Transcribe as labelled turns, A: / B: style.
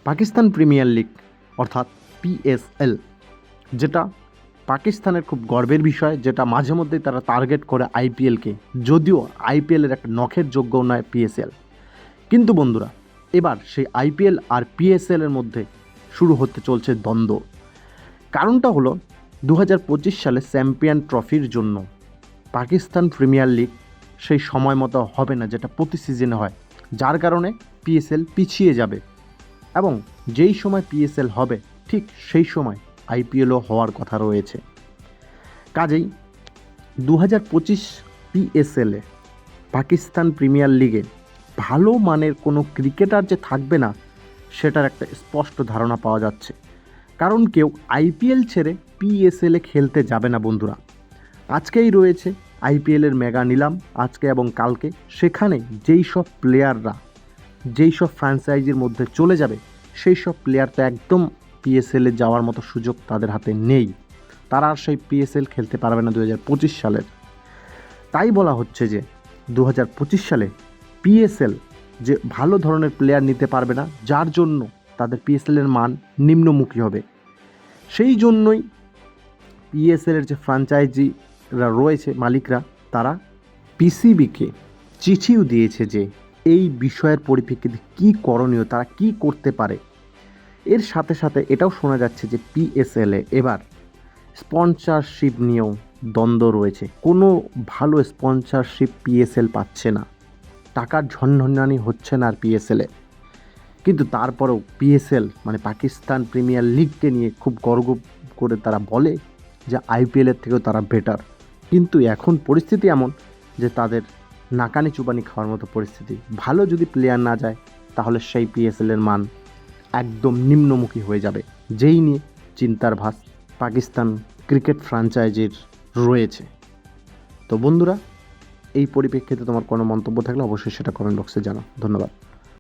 A: Pakistan premier league অর্থাৎ PSL, যেটা পাকিস্তানের খুব গর্বের বিষয়, যেটা মাঝে মধ্যেই তারা টার্গেট করে আইপিএলকে, যদিও আইপিএলের একটা নখের যোগ্যও নয় পিএসএল। কিন্তু বন্ধুরা, এবার সেই আইপিএল আর পিএসএলের মধ্যে শুরু হতে চলছে দ্বন্দ্ব। কারণটা হলো 2025 সালে চ্যাম্পিয়ন ট্রফির জন্য পাকিস্তান প্রিমিয়ার লিগ সেই সময় মতো হবে না, যেটা প্রতি সিজনে হয়, যার কারণে পিএসএল পিছিয়ে যাবে এবং যেই সময় পিএসএল হবে ঠিক সেই সময় আইপিএলও হওয়ার কথা রয়েছে। কাজেই 2025 পিএসএলে পাকিস্তান প্রিমিয়ার লিগে ভালো মানের কোনো ক্রিকেটার যে থাকবে না সেটার একটা স্পষ্ট ধারণা পাওয়া যাচ্ছে। কারণ কেউ আইপিএল ছেড়ে পিএসএলে খেলতে যাবে না বন্ধুরা। আজকেই রয়েছে আইপিএলের মেগা নিলাম, আজকে এবং কালকে। সেখানে যেই সব প্লেয়াররা যেই সব ফ্র্যাঞ্চাইজির মধ্যে চলে যাবে সেই সব প্লেয়ার তো একদম পিএসএলে যাওয়ার মতো সুযোগ তাদের হাতে নেই। তারা আর সেই পিএসএল খেলতে পারবে না 2025 সালের। তাই বলা হচ্ছে যে 2025 সালে পিএসএল যে ভালো ধরনের প্লেয়ার নিতে পারবে না, যার জন্য তাদের পিএসএলের মান নিম্নমুখী হবে। সেই জন্যই পিএসএলের যে ফ্র্যাঞ্চাইজিরা রয়েছে, মালিকরা, তারা পিসিবিকে চিঠিও দিয়েছে যে এই বিষয়ের পরিপ্রেক্ষিতে কী করণীয়, তারা কি করতে পারে। এর সাথে সাথে এটাও শোনা যাচ্ছে যে পিএসএলে এবার স্পন্সরশিপ নিয়েও দ্বন্দ্ব রয়েছে। কোনো ভালো স্পন্সরশিপ পিএসএল পাচ্ছে না, টাকার ঝনঝনানি হচ্ছে না আর পিএসএলে। কিন্তু তারপরেও পিএসএল মানে পাকিস্তান প্রিমিয়ার লিগকে নিয়ে খুব গর্ব করে তারা বলে যে আইপিএলের থেকেও তারা বেটার। কিন্তু এখন পরিস্থিতি এমন যে তাদের নাকানি চুবানি খাওয়ার মতো পরিস্থিতি। ভালো যদি প্লেয়ার না যায় তাহলে সেই পিএসএলের মান একদম নিম্নমুখী হয়ে যাবে, যেই নিয়ে চিন্তার ভাস পাকিস্তান ক্রিকেট ফ্র্যাঞ্চাইজির রয়েছে। তো বন্ধুরা, এই পরিপ্রেক্ষিতে তোমার কোনো মন্তব্য থাকলে অবশ্যই সেটা কমেন্ট বক্সে জানাও। ধন্যবাদ।